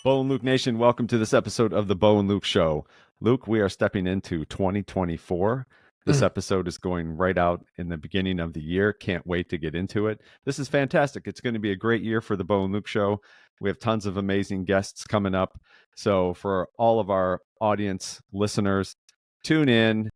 Bo and Luke Nation, welcome to this episode of the Bo and Luke Show. Luke, we are stepping into 2024. This episode is going right out in the beginning of the year. Can't wait to get into it. This is fantastic. It's going to be a great year for the Bo and Luke Show. We have tons of amazing guests coming up. So for all of our audience listeners, tune in.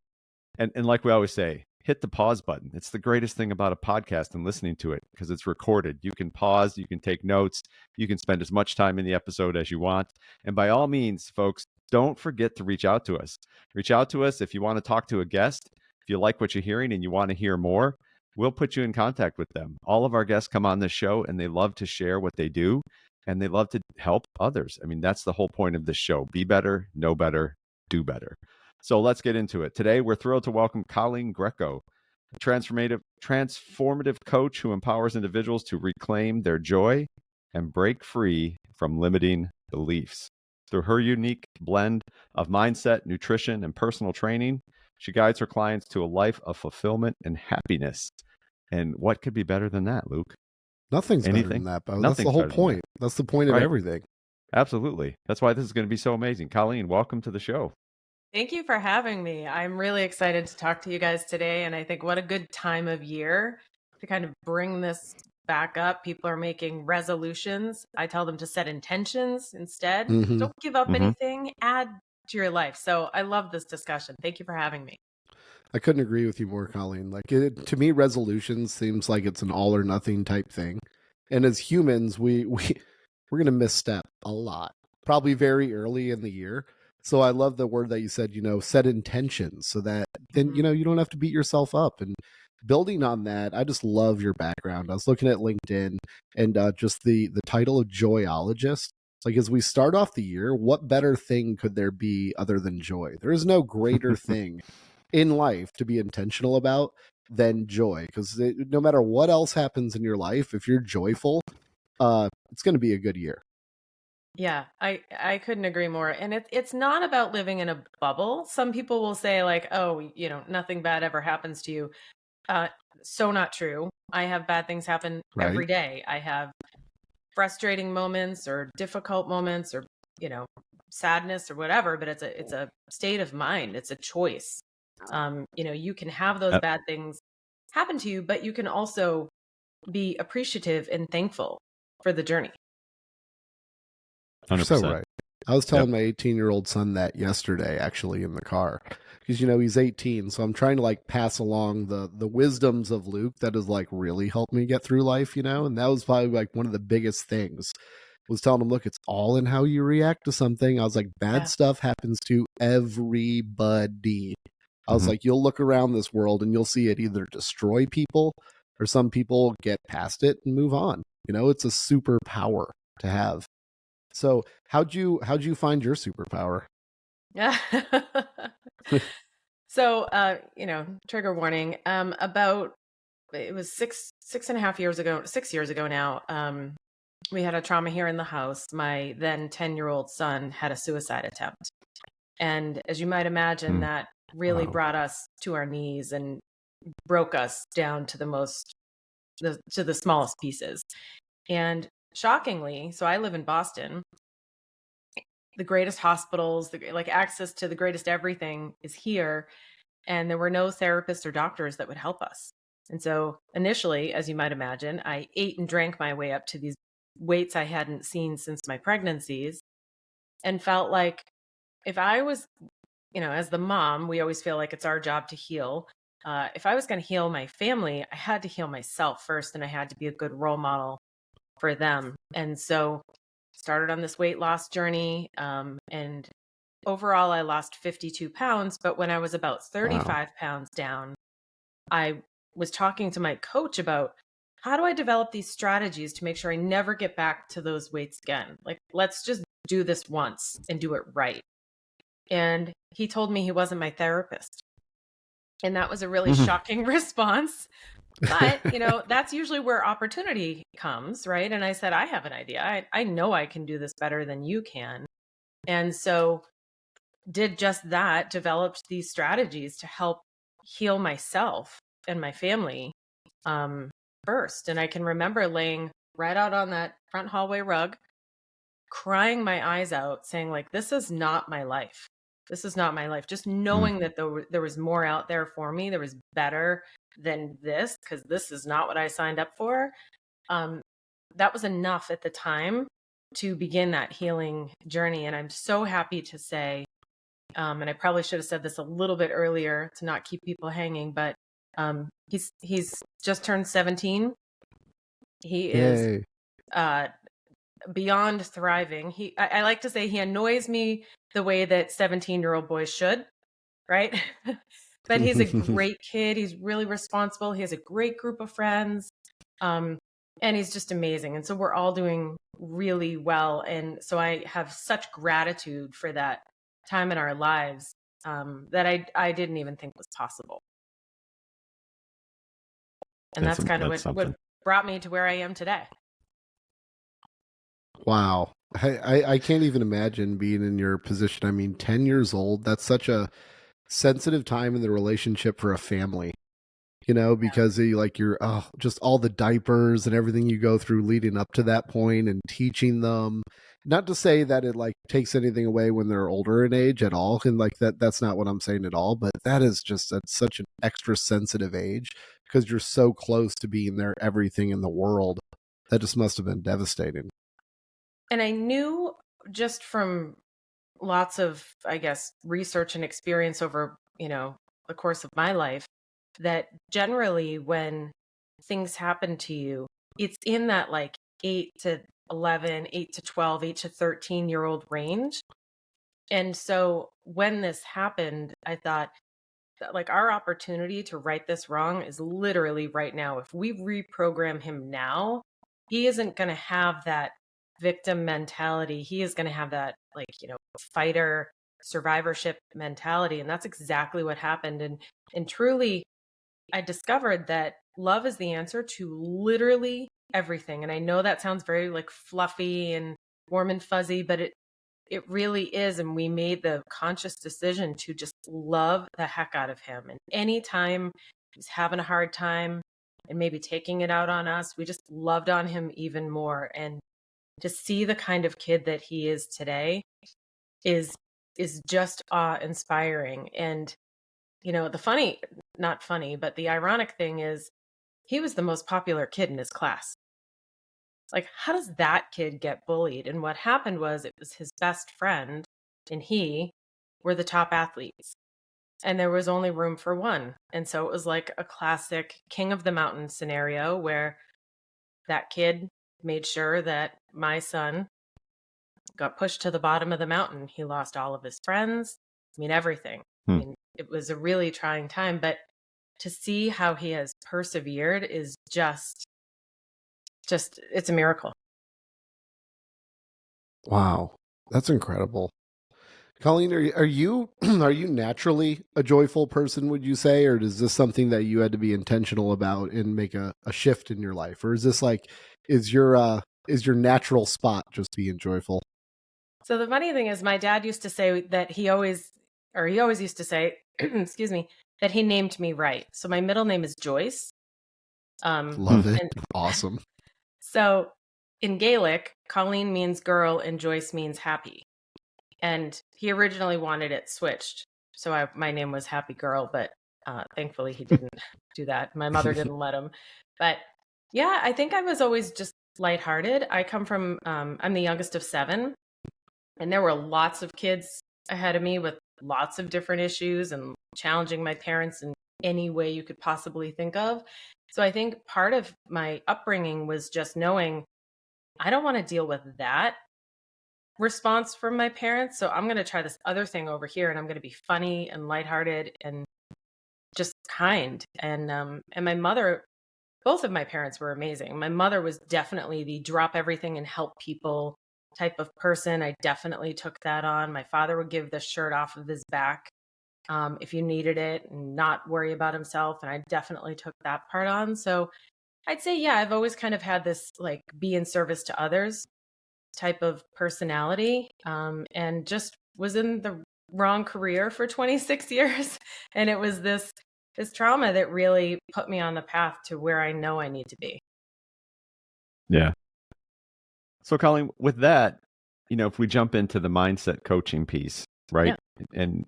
And like we always say, hit the pause button. It's the greatest thing about a podcast and listening to it because it's recorded. You can pause, you can take notes, you can spend as much time in the episode as you want. And by all means, folks, don't forget to reach out to us. Reach out to us if you want to talk to a guest. If you like what you're hearing and you want to hear more, we'll put you in contact with them. All of our guests come on this show and they love to share what they do and they love to help others. I mean, that's the whole point of this show. Be better, know better, do better. So let's get into it. Today, we're thrilled to welcome Coleen Greco, a transformative coach who empowers individuals to reclaim their joy and break free from limiting beliefs. Through her unique blend of mindset, nutrition, and personal training, she guides her clients to a life of fulfillment and happiness. And what could be better than that, Luke? Nothing's better Anything? than that, Bo. That's Nothing's the whole better than point. That's the point of Right. everything. Absolutely. That's why this is going to be so amazing. Coleen, welcome to the show. Thank you for having me. I'm really excited to talk to you guys today. And I think what a good time of year to kind of bring this back up. People are making resolutions. I tell them to set intentions instead. Don't give up anything, add to your life. So I love this discussion. Thank you for having me. I couldn't agree with you more, Colleen. To me, resolutions seems like it's an all or nothing type thing. And as humans, we're going to misstep a lot, probably very early in the year. So I love the word that you said, set intentions so that then, you don't have to beat yourself up. And building on that, I just love your background. I was looking at LinkedIn and just the title of joyologist. Like as we start off the year, what better thing could there be other than joy? There is no greater thing in life to be intentional about than joy, because no matter what else happens in your life, if you're joyful, it's going to be a good year. Yeah, I couldn't agree more. And it's not about living in a bubble. Some people will say like, oh, nothing bad ever happens to you. So not true. I have bad things happen every day. I have frustrating moments or difficult moments or, sadness or whatever, but it's a state of mind. It's a choice. You can have those bad things happen to you, but you can also be appreciative and thankful for the journey. 100%. So right. I was telling my 18-year-old son that yesterday, actually, in the car, because he's 18. So I'm trying to pass along the wisdoms of Luke that has really helped me get through life, and that was probably one of the biggest things. Was telling him, look, it's all in how you react to something. I was like, bad stuff happens to everybody. I was like, you'll look around this world and you'll see it either destroy people or some people get past it and move on. It's a superpower to have. So how'd you find your superpower? Yeah. So, trigger warning, it was 6 years ago now. We had a trauma here in the house. My then 10-year-old son had a suicide attempt. And as you might imagine, that really brought us to our knees and broke us down to the smallest pieces. And shockingly, so I live in Boston. The greatest hospitals, access to the greatest everything is here. And there were no therapists or doctors that would help us. And so initially, as you might imagine, I ate and drank my way up to these weights I hadn't seen since my pregnancies and felt like if I was, as the mom, we always feel like it's our job to heal. If I was going to heal my family, I had to heal myself first, and I had to be a good role model for them. And so started on this weight loss journey. And overall, I lost 52 pounds. But when I was about 35 pounds down, I was talking to my coach about how do I develop these strategies to make sure I never get back to those weights again? Let's just do this once and do it right. And he told me he wasn't my therapist. And that was a really shocking response. But, that's usually where opportunity comes, right? And I said, I have an idea. I know I can do this better than you can. And so did just that, developed these strategies to help heal myself and my family first. And I can remember laying right out on that front hallway rug, crying my eyes out saying like, this is not my life. This is not my life. Just knowing that there was more out there for me, there was better than this, because this is not what I signed up for. That was enough at the time to begin that healing journey. And I'm so happy to say, and I probably should have said this a little bit earlier to not keep people hanging, but he's just turned 17. He is beyond thriving. I like to say he annoys me the way that 17-year-old boys should, right? But he's a great kid. He's really responsible. He has a great group of friends. And he's just amazing. And so we're all doing really well. And so I have such gratitude for that time in our lives that I didn't even think was possible. And that's kind of what brought me to where I am today. Wow. I can't even imagine being in your position. I mean, 10 years old, that's such a sensitive time in the relationship for a family, you know, because you're just all the diapers and everything you go through leading up to that point and teaching them. Not to say that it like takes anything away when they're older in age at all. And like that's not what I'm saying at all. But that is just at such an extra sensitive age because you're so close to being their everything in the world. That just must have been devastating. And I knew just from lots of, I guess, research and experience over, the course of my life, that generally when things happen to you, it's in that like 8 to 11, 8 to 12, 8 to 13-year-old range. And so when this happened, I thought that like our opportunity to right this wrong is literally right now. If we reprogram him now, he isn't going to have that victim mentality. He is going to have that like, fighter survivorship mentality. And that's exactly what happened. And truly, I discovered that love is the answer to literally everything. And I know that sounds very like fluffy and warm and fuzzy, but it really is. And we made the conscious decision to just love the heck out of him. And anytime he's having a hard time and maybe taking it out on us, we just loved on him even more. And to see the kind of kid that he is today is just awe-inspiring. And not funny, but the ironic thing is he was the most popular kid in his class. Like, how does that kid get bullied? And what happened was it was his best friend and he were the top athletes. And there was only room for one. And so it was like a classic king of the mountain scenario where that kid made sure that my son got pushed to the bottom of the mountain. He lost all of his friends. I mean, everything. I mean, it was a really trying time, but to see how he has persevered is just it's a miracle. Wow. That's incredible. Coleen, are you are you naturally a joyful person, would you say, or is this something that you had to be intentional about and make a shift in your life? Or is this like is your natural spot just being joyful? So the funny thing is my dad used to say that he always used to say, excuse me, that he named me right. So my middle name is Joyce. Love it. Awesome. So in Gaelic, Coleen means girl and Joyce means happy. And he originally wanted it switched. So my name was Happy Girl, but thankfully he didn't do that. My mother didn't let him. But yeah, I think I was always just lighthearted. I come from, I'm the youngest of 7. And there were lots of kids ahead of me with lots of different issues and challenging my parents in any way you could possibly think of. So I think part of my upbringing was just knowing I don't want to deal with that response from my parents. So I'm going to try this other thing over here and I'm going to be funny and lighthearted and just kind. And my mother, both of my parents were amazing. My mother was definitely the drop everything and help people type of person. I definitely took that on. My father would give the shirt off of his back if you needed it and not worry about himself. And I definitely took that part on. So I'd say, yeah, I've always kind of had this like be in service to others type of personality, and just was in the wrong career for 26 years. And it was this trauma that really put me on the path to where I know I need to be. Yeah. So Coleen, with that, if we jump into the mindset coaching piece, right? Yeah. And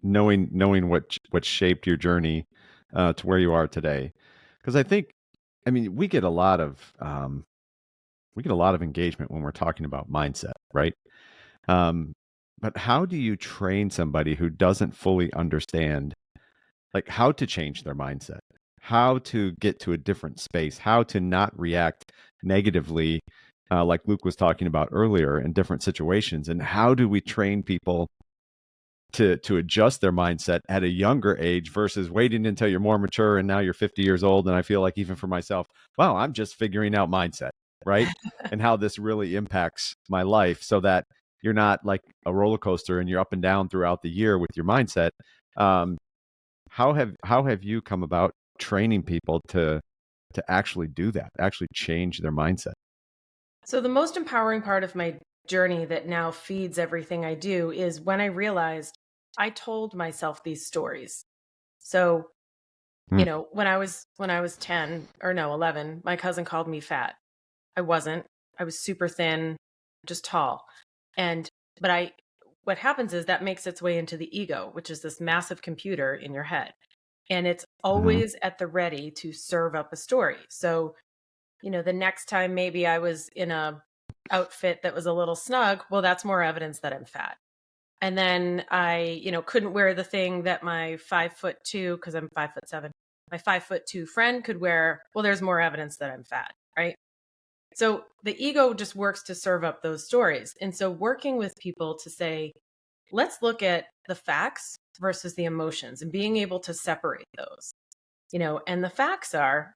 knowing what shaped your journey to where you are today, because I mean, we get a lot of engagement when we're talking about mindset, right? Um, but how do you train somebody who doesn't fully understand, like, how to change their mindset, how to get to a different space, how to not react negatively, like Luke was talking about earlier, in different situations, and how do we train people to adjust their mindset at a younger age versus waiting until you're more mature and now you're 50 years old? And I feel like, even for myself, wow, I'm just figuring out mindset, right? And how this really impacts my life, so that you're not like a roller coaster and you're up and down throughout the year with your mindset. Um, how have you come about training people to actually do that, actually change their mindset? So the most empowering part of my journey that now feeds everything I do is when I realized I told myself these stories. So, Mm, when I was 10, or no, 11, my cousin called me fat. I wasn't. I was super thin, just tall. And but I what happens is that makes its way into the ego, which is this massive computer in your head. And it's mhm, always at the ready to serve up a story. So, the next time maybe I was in a outfit that was a little snug, well, that's more evidence that I'm fat. And then I, couldn't wear the thing that my 5'2", because I'm 5'7", my 5'2" friend could wear. Well, there's more evidence that I'm fat, right? So the ego just works to serve up those stories. And so working with people to say, let's look at the facts versus the emotions and being able to separate those, and the facts are,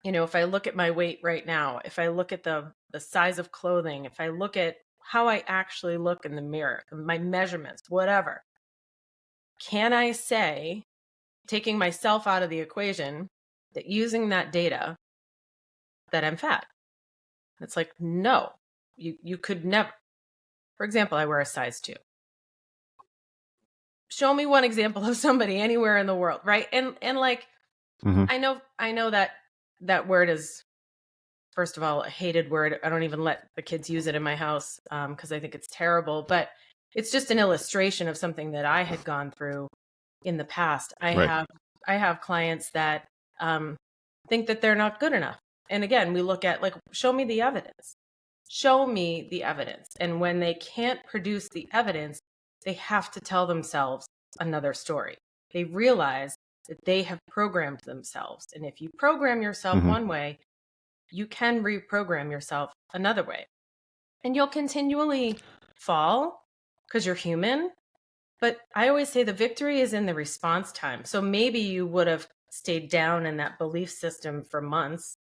if I look at my weight right now, if I look at the size of clothing, if I look at how I actually look in the mirror, my measurements, whatever, can I say, taking myself out of the equation, that using that data, that I'm fat? It's like, no, you could never. For example, I wear a size 2. Show me one example of somebody anywhere in the world, right? And like, mhm, I know that word is, first of all, a hated word. I don't even let the kids use it in my house because I think it's terrible. But it's just an illustration of something that I had gone through in the past. I right. have I have clients that um, think that they're not good enough. And again, we look at, like, show me the evidence. Show me the evidence. And when they can't produce the evidence, they have to tell themselves another story. They realize that they have programmed themselves. And if you program yourself Mhm, one way, you can reprogram yourself another way. And you'll continually fall because you're human. But I always say the victory is in the response time. So maybe you would have stayed down in that belief system for months,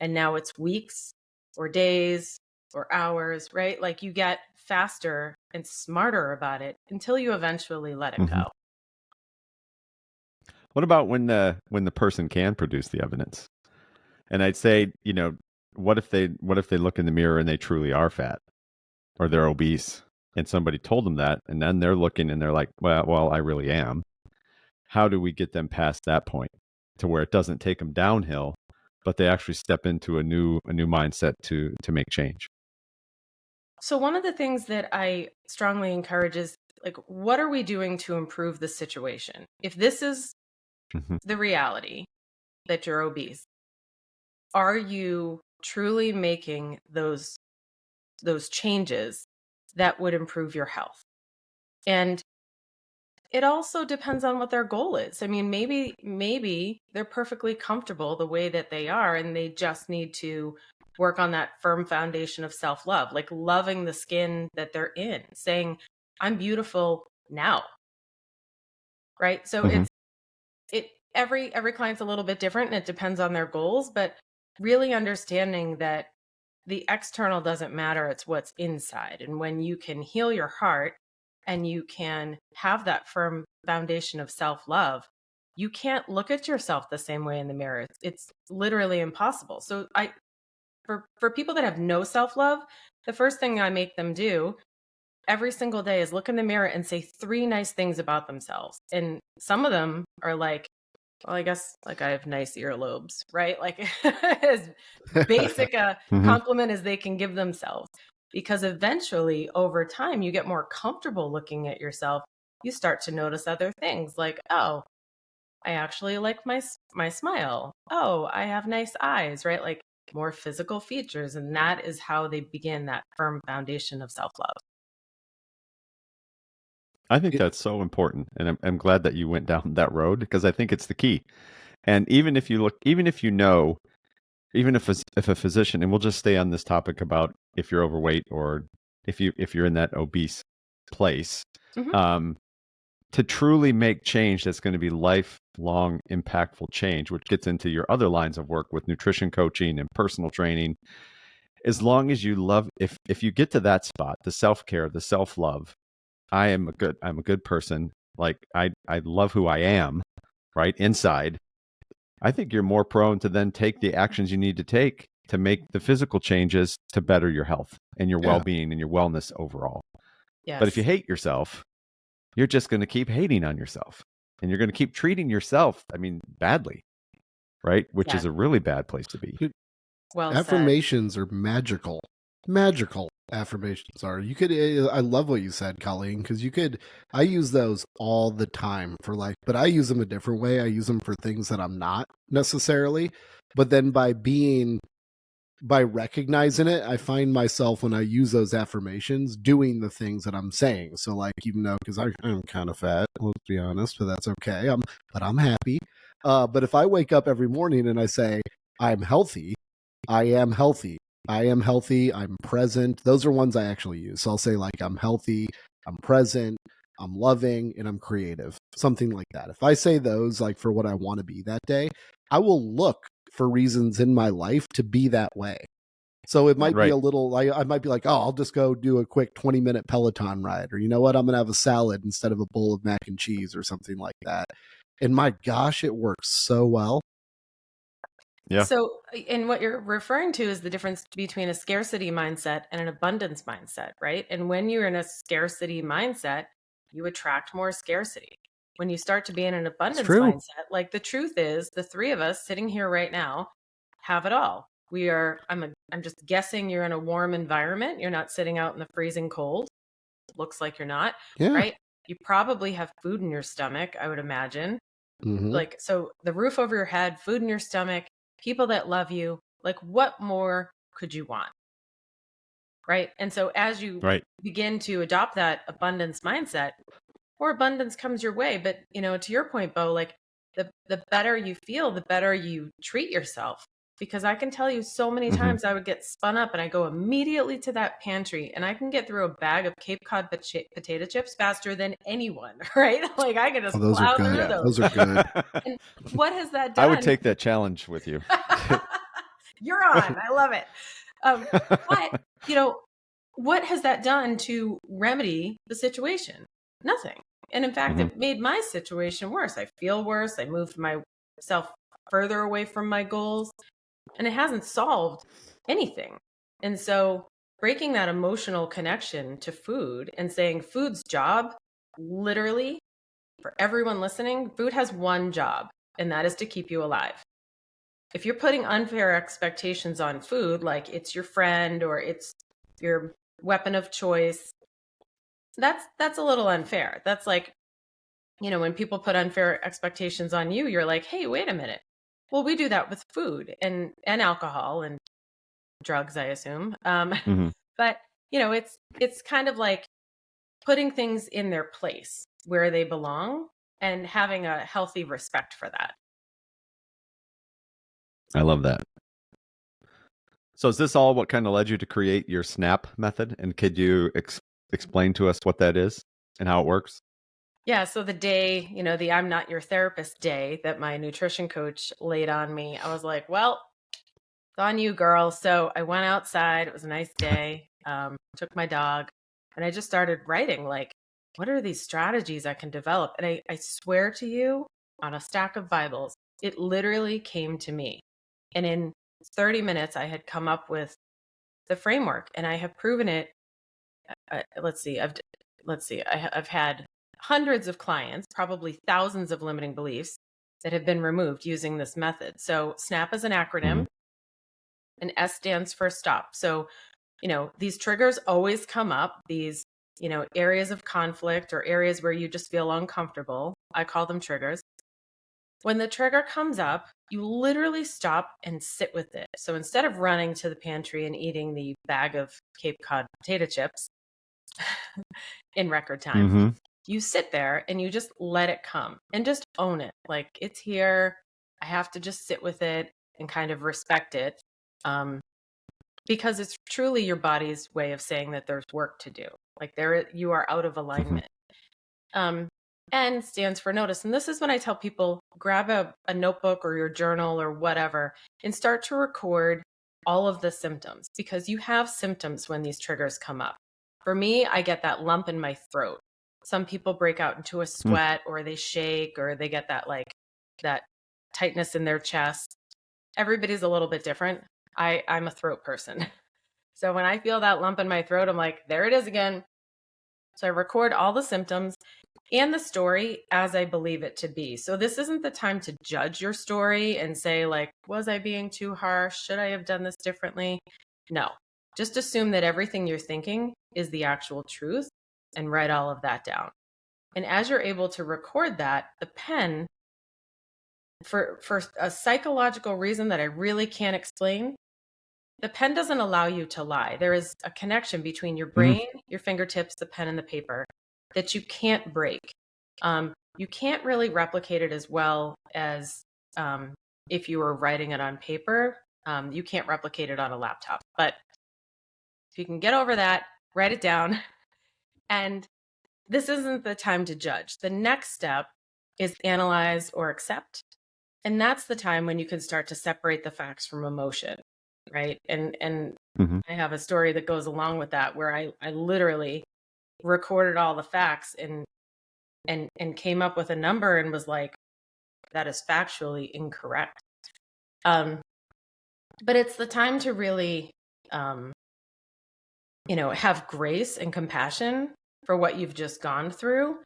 and now it's weeks or days or hours, right? Like, you get faster and smarter about it until you eventually let it mhm. go. What about when the person can produce the evidence? And I'd say, what if they look in the mirror and they truly are fat, or they're obese, and somebody told them that, and then they're looking and they're like, well, I really am. How do we get them past that point to where it doesn't take them downhill, but they actually step into a new mindset to make change? So, one of the things that I strongly encourage is, like, what are we doing to improve the situation? If this is Mhm, the reality, that you're obese, are you truly making those changes that would improve your health? And it also depends on what their goal is. I mean, maybe they're perfectly comfortable the way that they are, and they just need to work on that firm foundation of self-love, like loving the skin that they're in, saying, I'm beautiful now, right? So mhm, it every client's a little bit different, and it depends on their goals, but really understanding that the external doesn't matter, it's what's inside. And when you can heal your heart and you can have that firm foundation of self-love, you can't look at yourself the same way in the mirror. It's literally impossible. So I for people that have no self-love, the first thing I make them do every single day is look in the mirror and say 3 nice things about themselves. And some of them are like, well, I guess, like, I have nice earlobes, right? Like, as basic a mhm, compliment as they can give themselves. because eventually over time you get more comfortable looking at yourself. You start to notice other things like, oh, I actually like my smile. Oh, I have nice eyes, right? Like more physical features. And that is how they begin that firm foundation of self-love. I think that's so important, and I'm glad that you went down that road because I think it's the key. And even if you look, even if you know, even if a physician, and we'll just stay on this topic about if you're overweight or if you're in that obese place, Mhm. to truly make change that's going to be lifelong, impactful change, which gets into your other lines of work with nutrition coaching and personal training. As long as you love, if you get to that spot, the self care, the self love, I'm a good person. Like I love who I am, right? Inside. I think you're more prone to then take the actions you need to take to make the physical changes to better your health and your Yeah. well-being and your wellness overall. But if you Yes. hate yourself, you're just going to keep hating on yourself and you're going to keep treating yourself, I mean, badly, right? Which is Yeah. a really bad place to be. Well said. Affirmations are magical. Magical affirmations are. You could. I love what you said, Colleen, because you could. I use those all the time for like, but I use them a different way. I use them for things that I'm not necessarily. But then by recognizing it, I find myself when I use those affirmations doing the things that I'm saying. So like, even though because I'm kind of fat, let's be honest, but that's okay. But I'm happy. But if I wake up every morning and I say I'm healthy, I am healthy. I am healthy. I'm present. Those are ones I actually use. So I'll say like I'm healthy, I'm present, I'm loving, and I'm creative. Something like that. If I say those like for what I want to be that day, I will look for reasons in my life to be that way. So it might be Right. a little, I might be like, oh, I'll just go do a quick 20-minute Peloton ride. Or you know what? I'm going to have a salad instead of a bowl of mac and cheese or something like that. And my gosh, it works so well. Yeah. So, and what you're referring to is the difference between a scarcity mindset and an abundance mindset, right? And when you're in a scarcity mindset, you attract more scarcity. When you start to be in an It's abundance true. mindset, like the truth is, the three of us sitting here right now have it all. I'm just guessing you're in a warm environment. You're not sitting out in the freezing cold. Looks like you're not, Yeah. right? You probably have food in your stomach, I would imagine. Mm-hmm. Like, so the roof over your head, food in your stomach, people that love you, like what more could you want? Right. And so as you Right. begin to adopt that abundance mindset, more abundance comes your way. But, to your point, Bo, like the better you feel, the better you treat yourself. Because I can tell you so many Mhm. times I would get spun up and I go immediately to that pantry and I can get through a bag of Cape Cod potato chips faster than anyone, right? Like I can Oh, just those are plow good. through Yeah. those. Those are good. And what has that I would done? take that challenge with you. You're on. I love it. But, what has that done to remedy the situation? Nothing. And in fact, Mhm. it made my situation worse. I feel worse. I moved myself further away from my goals, and it hasn't solved anything. And so, breaking that emotional connection to food and saying food's job, literally, for everyone listening, food has one job, and that is to keep you alive. If you're putting unfair expectations on food, like it's your friend or it's your weapon of choice, that's a little unfair. That's like, when people put unfair expectations on you, you're like, hey, wait a minute. Well, we do that with food and alcohol and drugs, I assume. Mhm. But it's kind of like putting things in their place where they belong and having a healthy respect for that. I love that. So is this all what kind of led you to create your SNAP method? And could you explain to us what that is and how it works? Yeah, so the day, the I'm not your therapist day that my nutrition coach laid on me, I was like, well, it's on you, girl. So I went outside. It was a nice day. Took my dog and I just started writing like, what are these strategies I can develop? And I swear to you, on a stack of Bibles, it literally came to me. And in 30 minutes, I had come up with the framework and I have proven it. Let's see. I've had hundreds of clients, probably thousands of limiting beliefs that have been removed using this method. So SNAP is an acronym, Mhm. and S stands for stop. So these triggers always come up, these, areas of conflict or areas where you just feel uncomfortable. I call them triggers. When the trigger comes up, you literally stop and sit with it. So instead of running to the pantry and eating the bag of Cape Cod potato chips in record time, Mm-hmm. you sit there and you just let it come and just own it. Like, it's here. I have to just sit with it and kind of respect it. Because it's truly your body's way of saying that there's work to do. Like, you are out of alignment. N stands for notice. And this is when I tell people, grab a notebook or your journal or whatever and start to record all of the symptoms, because you have symptoms when these triggers come up. For me, I get that lump in my throat. Some people break out into a sweat or they shake or they get that tightness in their chest. Everybody's a little bit different. I'm a throat person. So when I feel that lump in my throat, I'm like, there it is again. So I record all the symptoms and the story as I believe it to be. So this isn't the time to judge your story and say, like, was I being too harsh? Should I have done this differently? No, just assume that everything you're thinking is the actual truth and write all of that down. And as you're able to record that, the pen, for a psychological reason that I really can't explain, the pen doesn't allow you to lie. There is a connection between your brain, your fingertips, the pen, and the paper that you can't break. You can't really replicate it as well as if you were writing it on paper. You can't replicate it on a laptop. But if you can get over that, write it down. And this isn't the time to judge. The next step is analyze or accept. And that's the time when you can start to separate the facts from emotion, right? And I have a story that goes along with that, where I literally recorded all the facts and came up with a number and was like, that is factually incorrect. But it's the time to really, have grace and compassion for what you've just gone through.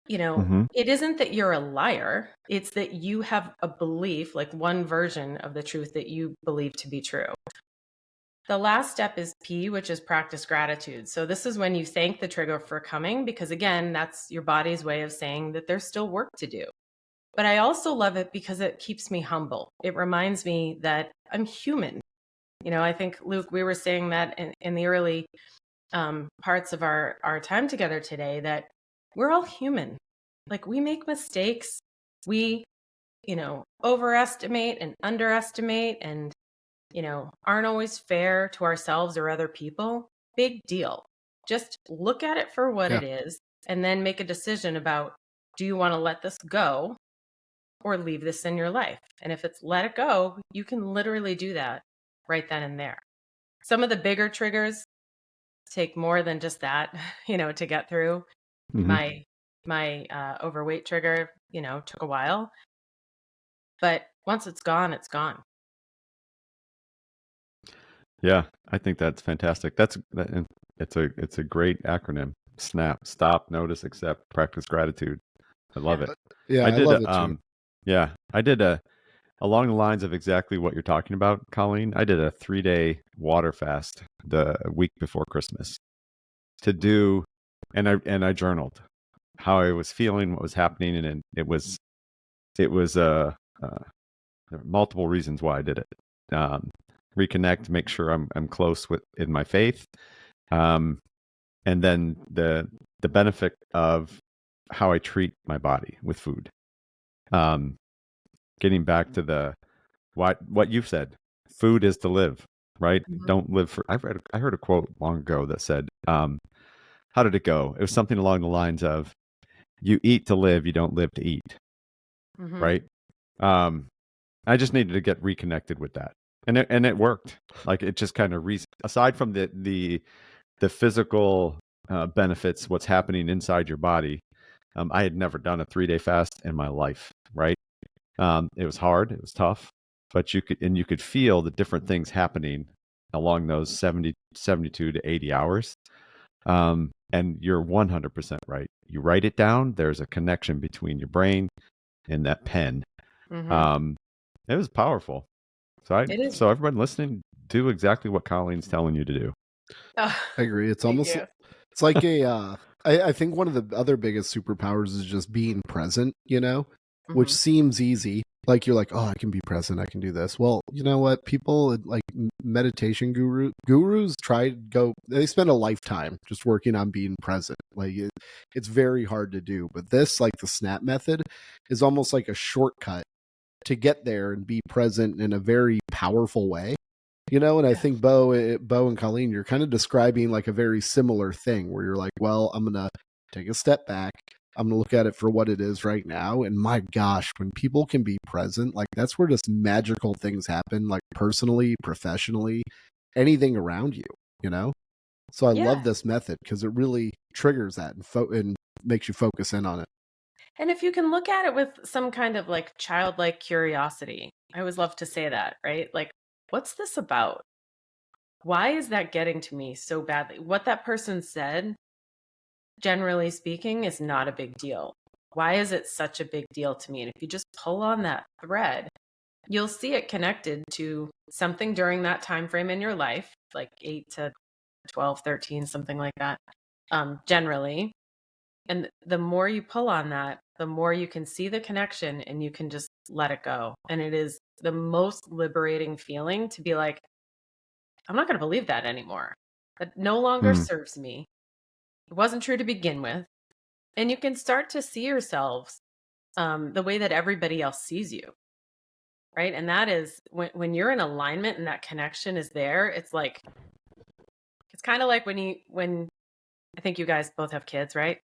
It isn't that you're a liar. It's that you have a belief, like one version of the truth that you believe to be true. The last step is P, which is practice gratitude. So this is when you thank the trigger for coming, because again, that's your body's way of saying that there's still work to do. But I also love it because it keeps me humble. It reminds me that I'm human. I think, Luke, we were saying that in the early parts of our time together today, that we're all human. Like, we make mistakes. We, overestimate and underestimate and, aren't always fair to ourselves or other people. Big deal. Just look at it for what it is and then make a decision about, do you want to let this go or leave this in your life? And if it's let it go, you can literally do that right then and there. Some of the bigger triggers take more than just that, to get through. My overweight trigger, took a while, but once it's gone, it's gone. Yeah, I think that's fantastic. It's a great acronym. SNAP: stop, notice, accept, practice gratitude. I love it. Yeah, I love it too. Yeah, I did along the lines of exactly what you're talking about, Coleen. I did a 3-day water fast the week before Christmas to do, and I journaled how I was feeling, what was happening, and it was there were multiple reasons why I did it. Reconnect, make sure I'm close in my faith, and then the benefit of how I treat my body with food. Getting back to what you've said, food is to live, right? Don't live for. I heard a quote long ago that said, how did it go? It was something along the lines of, "You eat to live, you don't live to eat," right? I just needed to get reconnected with that, and it worked. Like, it just kind of aside from the physical benefits, what's happening inside your body. I had never done a 3-day fast in my life, right? It was hard, it was tough, but you could feel the different things happening along those 72 to 80 hours. And you're 100% right. You write it down, there's a connection between your brain and that pen. It was powerful. It is. So everyone listening, do exactly what Colleen's telling you to do. Oh, I agree. It's thank almost you. it's like I think one of the other biggest superpowers is just being present, which Mhm. seems easy. Like you're like, oh, I can be present, I can do this. Well, you know what? People like meditation gurus they spend a lifetime just working on being present. Like it's very hard to do. But this, like the snap method, is almost like a shortcut to get there and be present in a very powerful way. And I think Bo and Colleen, you're kind of describing like a very similar thing where you're like, well, I'm gonna take a step back. I'm gonna look at it for what it is right now. And my gosh, when people can be present, like that's where just magical things happen, like personally, professionally, anything around you. You know. So I love Yeah. this method because it really triggers that and makes you focus in on it. And if you can look at it with some kind of like childlike curiosity, I always love to say that, right? Like, what's this about? Why is that getting to me so badly? What that person said, generally speaking, is not a big deal. Why is it such a big deal to me? And if you just pull on that thread, you'll see it connected to something during that time frame in your life, like 8 to 12, 13, something like that, generally. And the more you pull on that, the more you can see the connection and you can just let it go. And it is the most liberating feeling to be like, I'm not going to believe that anymore. That no longer Hmm. serves me. It wasn't true to begin with. And you can start to see yourselves the way that everybody else sees you. Right. And that is when you're in alignment and that connection is there, it's like, it's kind of like when I think you guys both have kids, right?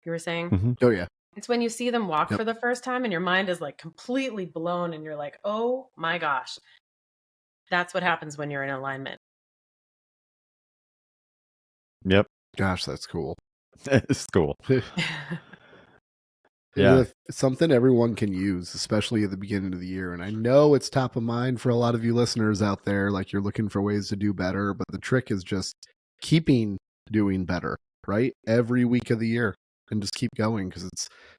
You were saying? Mhm. Oh yeah. It's when you see them walk Yep. for the first time and your mind is like completely blown and you're like, oh my gosh. That's what happens when you're in alignment. Yep. Gosh, that's cool. It's cool. It's Yeah. something everyone can use, especially at the beginning of the year. And I know it's top of mind for a lot of you listeners out there. Like you're looking for ways to do better, but the trick is just keeping doing better, right? Every week of the year and just keep going because I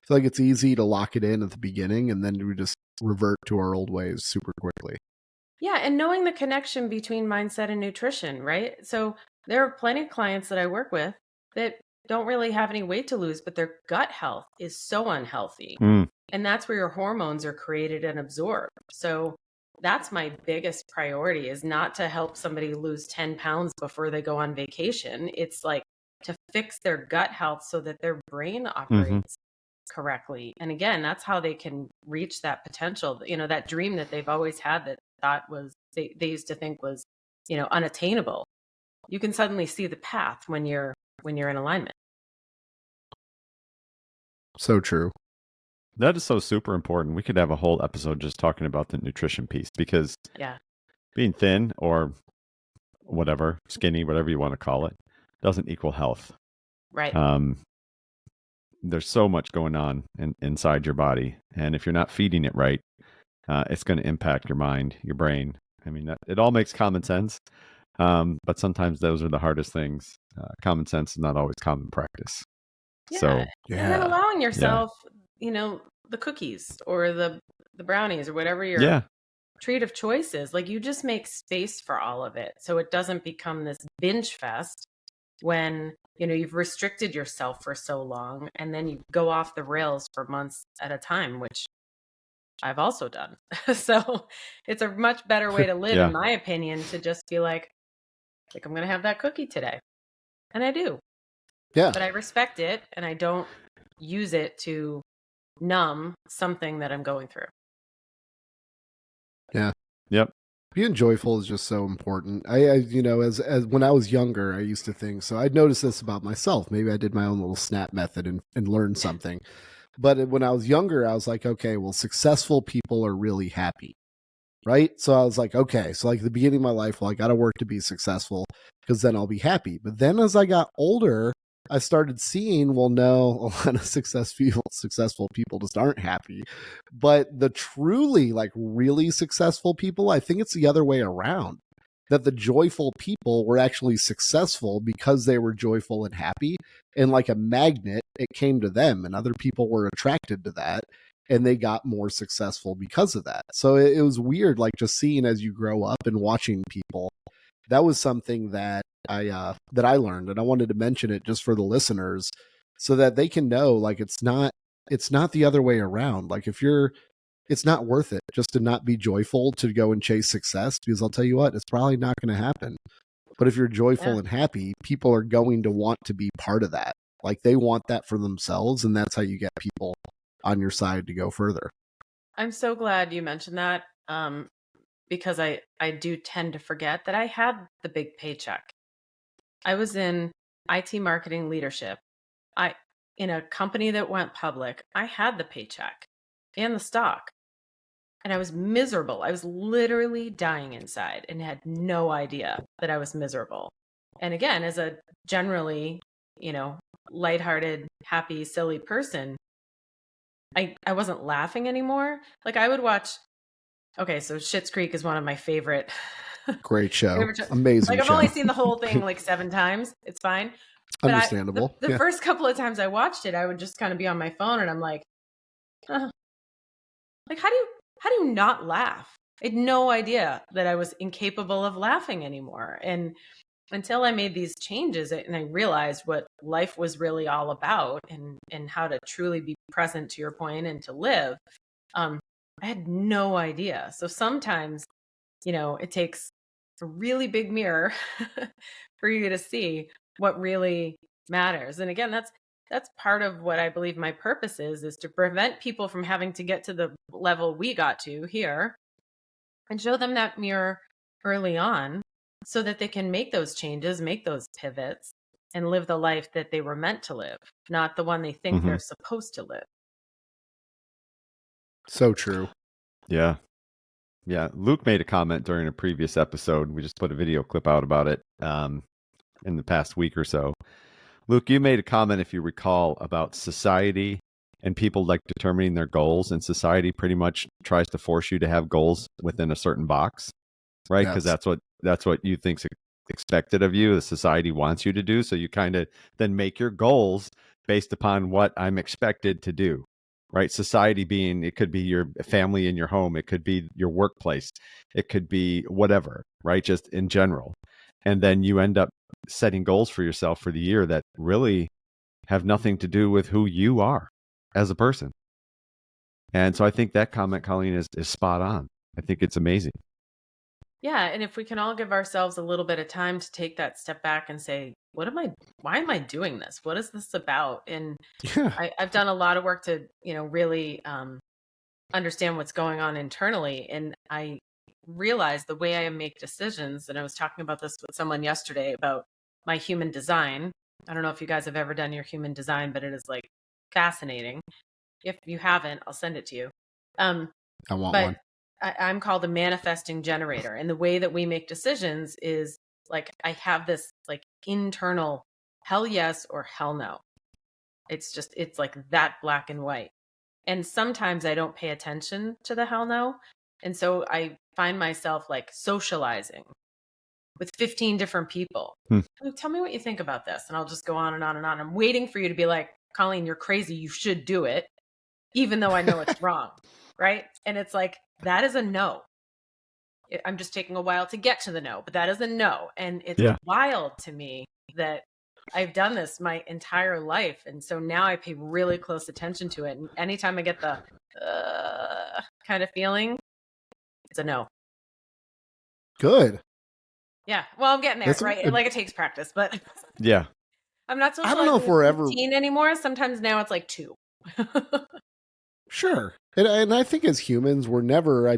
feel like it's easy to lock it in at the beginning and then we just revert to our old ways super quickly. Yeah. And knowing the connection between mindset and nutrition, right? So there are plenty of clients that I work with that don't really have any weight to lose, but their gut health is so unhealthy. Mm. And that's where your hormones are created and absorbed. So that's my biggest priority is not to help somebody lose 10 pounds before they go on vacation. It's like to fix their gut health so that their brain Mhm. operates correctly. And again, that's how they can reach that potential, that dream that they've always had that thought was they used to think was, unattainable. You can suddenly see the path when you're in alignment. So true. That is so super important. We could have a whole episode just talking about the nutrition piece because Yeah. being thin or whatever, skinny, whatever you want to call it, doesn't equal health. Right. There's so much going on inside your body. And if you're not feeding it right, it's going to impact your mind, your brain. I mean, it all makes common sense. But sometimes those are the hardest things. Common sense is not always common practice. Yeah. So, And then allowing yeah. yourself, the cookies or the brownies or whatever your Yeah. treat of choice is. Like you just make space for all of it. So it doesn't become this binge fest when, you've restricted yourself for so long and then you go off the rails for months at a time, which I've also done. So it's a much better way to live, Yeah. in my opinion, to just be like I'm going to have that cookie today. And I do. Yeah. But I respect it and I don't use it to numb something that I'm going through. Yeah. Yep. Being joyful is just so important. As when I was younger, I used to think so. I'd noticed this about myself. Maybe I did my own little snap method and learned something. But when I was younger, I was like, okay, well, successful people are really happy, right? So I was like, okay, so like the beginning of my life, well, I got to work to be successful because then I'll be happy. But then as I got older, I started seeing, well, no, a lot of successful people just aren't happy. But the truly like really successful people, I think it's the other way around. That the joyful people were actually successful because they were joyful and happy. And like a magnet, it came to them and other people were attracted to that. and they got more successful because of that. So it was weird, like just seeing as you grow up and watching people. That was something that I learned, and I wanted to mention it just for the listeners so that they can know, like, it's not the other way around. Like, it's not worth it just to not be joyful to go and chase success, because I'll tell you what, it's probably not going to happen. But if you're joyful and happy, people are going to want to be part of that. Like, they want that for themselves, and that's how you get people on your side to go further. I'm so glad you mentioned that, because I do tend to forget that I had the big paycheck. I was in IT marketing leadership. In a company that went public, I had the paycheck and the stock, and I was miserable. I was literally dying inside and had no idea that I was miserable. And again, as a generally, lighthearted, happy, silly person, I wasn't laughing anymore. Like, I would watch. Okay, so Schitt's Creek is one of my favorite. Great show. Amazing. Like, I've only seen the whole thing like 7 times. It's fine. But understandable. The first couple of times I watched it, I would just kind of be on my phone and I'm like, like, how do you not laugh? I had no idea that I was incapable of laughing anymore. And until I made these changes and I realized what life was really all about and how to truly be present, to your point, and to live, I had no idea. So sometimes, it takes a really big mirror for you to see what really matters. And again, that's part of what I believe my purpose is to prevent people from having to get to the level we got to here, and show them that mirror early on so that they can make those changes, make those pivots, and live the life that they were meant to live, not the one they think they're supposed to live. So true. Yeah. Yeah. Luke made a comment during a previous episode. We just put a video clip out about it in the past week or so. Luke, you made a comment, if you recall, about society and people like determining their goals, and society pretty much tries to force you to have goals within a certain box, right? Because that's what you think's expected of you, the society wants you to do. So you kind of then make your goals based upon what I'm expected to do, right? Society being, it could be your family in your home, it could be your workplace, it could be whatever, right? Just in general. And then you end up setting goals for yourself for the year that really have nothing to do with who you are as a person. And so I think that comment, Coleen, is spot on. I think it's amazing. Yeah. And if we can all give ourselves a little bit of time to take that step back and say, why am I doing this? What is this about? And I've done a lot of work to, really understand what's going on internally. And I realized the way I make decisions, and I was talking about this with someone yesterday about my human design. I don't know if you guys have ever done your human design, but it is like fascinating. If you haven't, I'll send it to you. I want one. I'm called a manifesting generator. And the way that we make decisions is like, I have this like internal hell yes or hell no. It's like that black and white. And sometimes I don't pay attention to the hell no. And so I find myself like socializing with 15 different people. Tell me what you think about this. And I'll just go on and on and on. I'm waiting for you to be like, Coleen, you're crazy. You should do it, even though I know it's wrong. Right. And it's like, that is a no. I'm just taking a while to get to the no, but that is a no. And it's wild to me that I've done this my entire life. And so now I pay really close attention to it. And anytime I get the kind of feeling, it's a no. Good. Yeah. Well, I'm getting there, right? Like, it takes practice, but yeah. I'm not so I don't know if we're ever anymore. Sometimes now it's like 2. Sure. And I think as humans, we're never,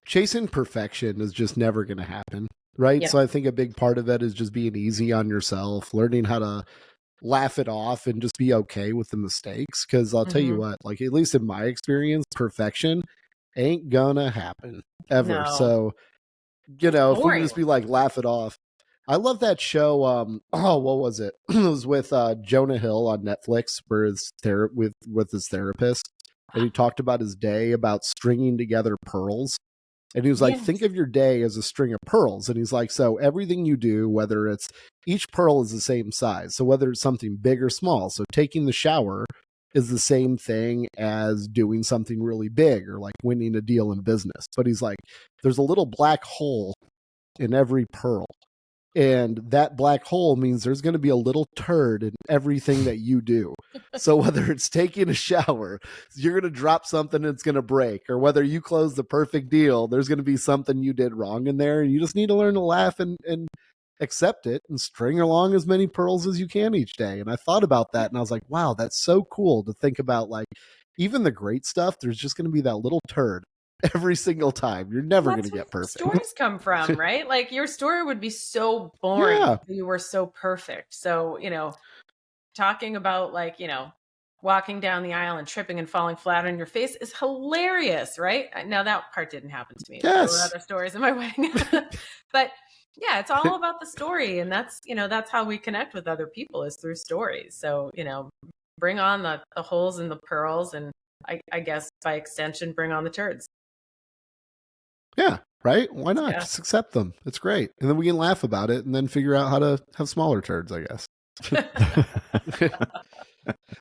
chasing perfection is just never going to happen. Right. Yeah. So I think a big part of it is just being easy on yourself, learning how to laugh it off and just be okay with the mistakes. Cause I'll tell you what, like, at least in my experience, perfection ain't gonna happen ever. No. So, if we can just be like, laugh it off. I love that show. What was it? It was with Jonah Hill on Netflix, where with his therapist, and he talked about his day about stringing together pearls. And he was like, think of your day as a string of pearls. And he's like, so everything you do, whether it's each pearl is the same size. So whether it's something big or small. So taking the shower is the same thing as doing something really big or like winning a deal in business. But he's like, there's a little black hole in every pearl. And that black hole means there's going to be a little turd in everything that you do. So whether it's taking a shower, you're going to drop something and it's going to break, or whether you close the perfect deal, there's going to be something you did wrong in there. And you just need to learn to laugh and accept it and string along as many pearls as you can each day. And I thought about that and I was like, wow, that's so cool to think about. Like, even the great stuff, there's just going to be that little turd every single time. You're never going to get perfect. Stories come from, right? Like, your story would be so boring if you were so perfect. So, talking about, like, walking down the aisle and tripping and falling flat on your face is hilarious, right? Now, that part didn't happen to me. Yes. There were other stories in my wedding. But yeah, it's all about the story. And that's how we connect with other people, is through stories. So, bring on the holes and the pearls, and I guess by extension, bring on the turds. Yeah, right? Why not? Yeah. Just accept them. It's great. And then we can laugh about it and then figure out how to have smaller turds, I guess.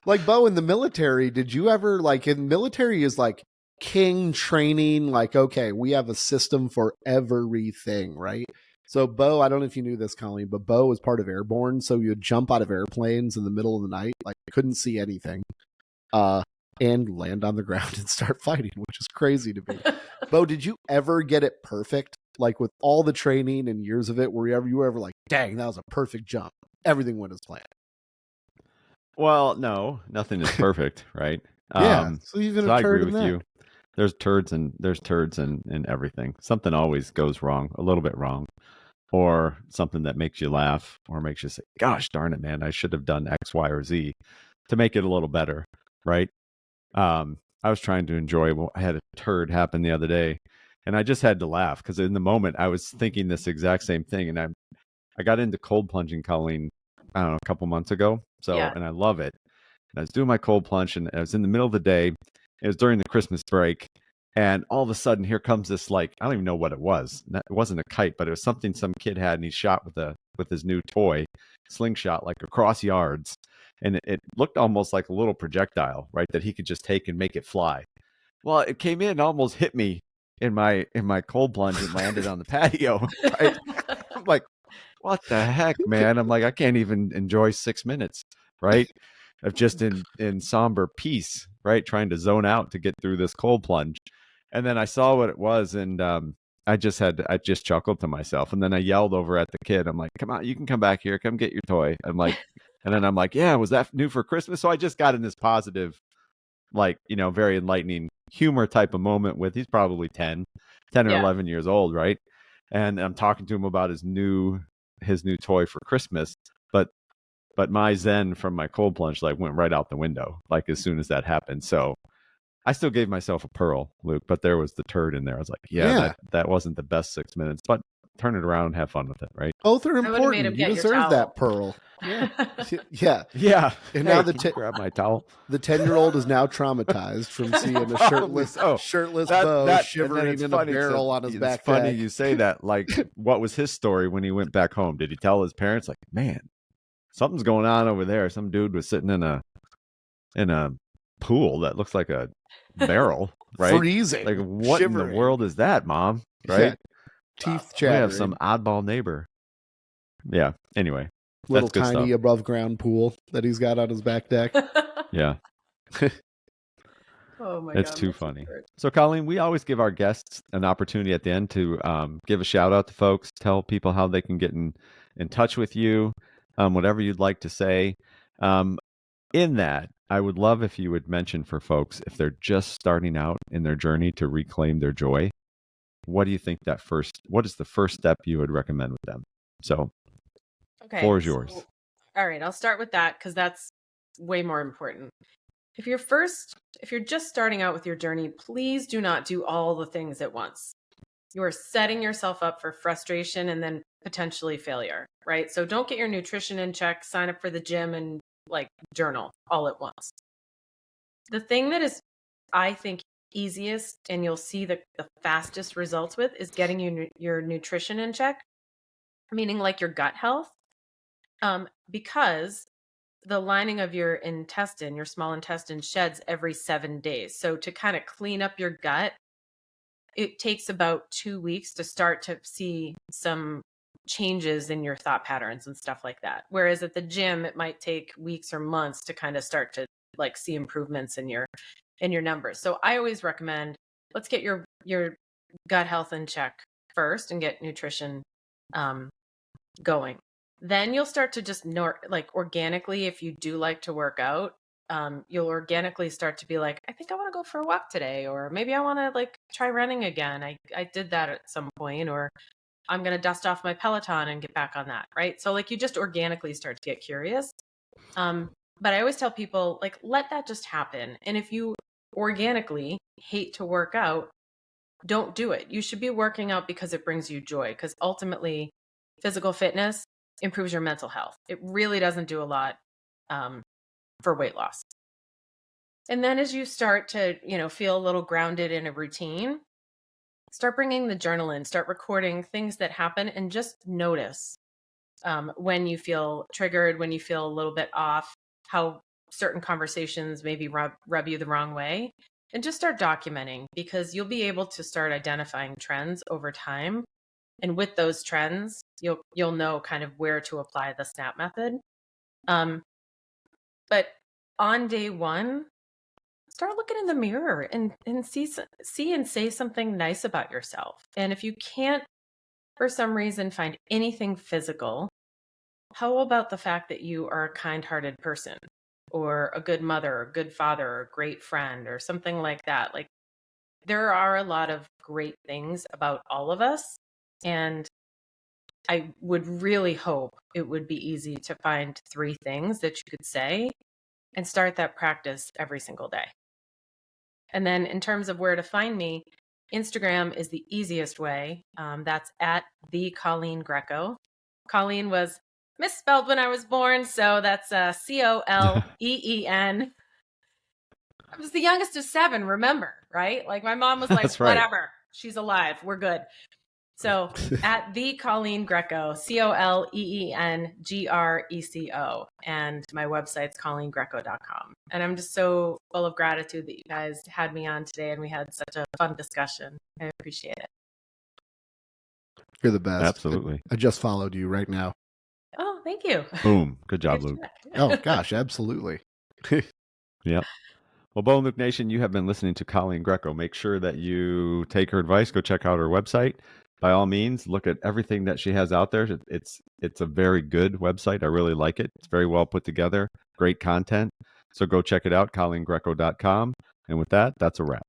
Like, Bo, in the military, did you ever, like, in military is like king training, like, okay, we have a system for everything, right? So Bo, I don't know if you knew this, Coleen, but Bo was part of airborne. So you'd jump out of airplanes in the middle of the night, like couldn't see anything. And land on the ground and start fighting, which is crazy to me. Bo, did you ever get it perfect? Like, with all the training and years of it, you were ever like, dang, that was a perfect jump. Everything went as planned. Well, no, nothing is perfect, right? Yeah. So even I agree with you. There's turds and everything. Something always goes wrong, a little bit wrong, or something that makes you laugh or makes you say, gosh darn it, man, I should have done X, Y, or Z to make it a little better, right? I was trying to enjoy. I had a turd happen the other day, and I just had to laugh because in the moment I was thinking this exact same thing. And I got into cold plunging, Coleen, I don't know, a couple months ago. So, and I love it. And I was doing my cold plunge, and I was in the middle of the day. It was during the Christmas break, and all of a sudden, here comes this, like, I don't even know what it was. It wasn't a kite, but it was something some kid had, and he shot with his new toy slingshot, like across yards. And it looked almost like a little projectile, right, that he could just take and make it fly. Well, it came in and almost hit me in my cold plunge and landed on the patio, right? I'm like, what the heck, man? I'm like, I can't even enjoy 6 minutes, right, of just in somber peace, right, trying to zone out to get through this cold plunge. And then I saw what it was, and I just chuckled to myself. And then I yelled over at the kid. I'm like, come on, you can come back here. Come get your toy. I'm like, and then I'm like, yeah, was that new for Christmas? So I just got in this positive, like, very enlightening humor type of moment with, he's probably 10 or 11 years old, right? And I'm talking to him about his new toy for Christmas. But my zen from my cold plunge, like, went right out the window, like, as soon as that happened. So I still gave myself a pearl, Luke, but there was the turd in there. I was like, that wasn't the best 6 minutes, but turn it around and have fun with it, right? Both are important. You deserve that pearl. Yeah. Yeah. And now grab my towel. The 10-year-old is now traumatized from seeing a shirtless Bo shivering in a barrel on his back. It's funny you say that. Like, what was his story when he went back home? Did he tell his parents, like, man, something's going on over there? Some dude was sitting in a pool that looks like a barrel, right? Freezing. Like, what shivering in the world is that, Mom? Right? Yeah. Teeth chattering. We have some oddball neighbor. Yeah. Anyway, little tiny above ground pool that he's got on his back deck. Yeah. Oh my God. It's too funny. So, Coleen, we always give our guests an opportunity at the end to give a shout out to folks, tell people how they can get in touch with you, whatever you'd like to say. In that, I would love if you would mention for folks, if they're just starting out in their journey to reclaim their joy, what do you think what is the first step you would recommend with them? So, floor is yours. All right, I'll start with that because that's way more important. If you're just starting out with your journey, please do not do all the things at once. You are setting yourself up for frustration and then potentially failure, right? So don't get your nutrition in check, sign up for the gym, and like journal all at once. The thing that is, I think, easiest and you'll see the fastest results with is getting your nutrition in check, meaning like your gut health. Because the lining of your intestine, your small intestine, sheds every 7 days. So to kind of clean up your gut, it takes about 2 weeks to start to see some changes in your thought patterns and stuff like that. Whereas at the gym, it might take weeks or months to kind of start to like see improvements in your numbers. So I always recommend, let's get your gut health in check first and get nutrition going. Then you'll start to just like organically, if you do like to work out, you'll organically start to be like, I think I want to go for a walk today, or maybe I want to like try running again. I did that at some point, or I'm going to dust off my Peloton and get back on that. Right. So like you just organically start to get curious. But I always tell people, like, let that just happen. And if you organically hate to work out, don't do it. You should be working out because it brings you joy, because ultimately physical fitness improves your mental health. It really doesn't do a lot for weight loss. And then as you start to, feel a little grounded in a routine, start bringing the journal in, start recording things that happen, and just notice when you feel triggered, when you feel a little bit off, how certain conversations maybe rub you the wrong way, and just start documenting, because you'll be able to start identifying trends over time. And with those trends, you'll know kind of where to apply the SNAP method. But on day one, start looking in the mirror and see and say something nice about yourself. And if you can't, for some reason, find anything physical, how about the fact that you are a kind-hearted person, or a good mother, or a good father, or a great friend, or something like that? Like, there are a lot of great things about all of us. And I would really hope it would be easy to find 3 things that you could say and start that practice every single day. And then in terms of where to find me, Instagram is the easiest way. That's at the Coleen Greco. Coleen was misspelled when I was born, so that's Coleen. I was the youngest of 7, remember, right? Like my mom was like, That's right. whatever, she's alive, we're good. So at the Coleen Greco, COLEENGRECO, and my website's ColeenGreco.com. And I'm just so full of gratitude that you guys had me on today, and we had such a fun discussion. I appreciate it. You're the best. Absolutely. I just followed you right now. Oh, thank you. Boom. Good job, Luke. Oh, gosh, absolutely. Yep. Well, Bo and Luke Nation, you have been listening to Coleen Greco. Make sure that you take her advice. Go check out her website. By all means, look at everything that she has out there. It's a very good website. I really like it. It's very well put together. Great content. So go check it out, ColeenGreco.com. And with that, that's a wrap.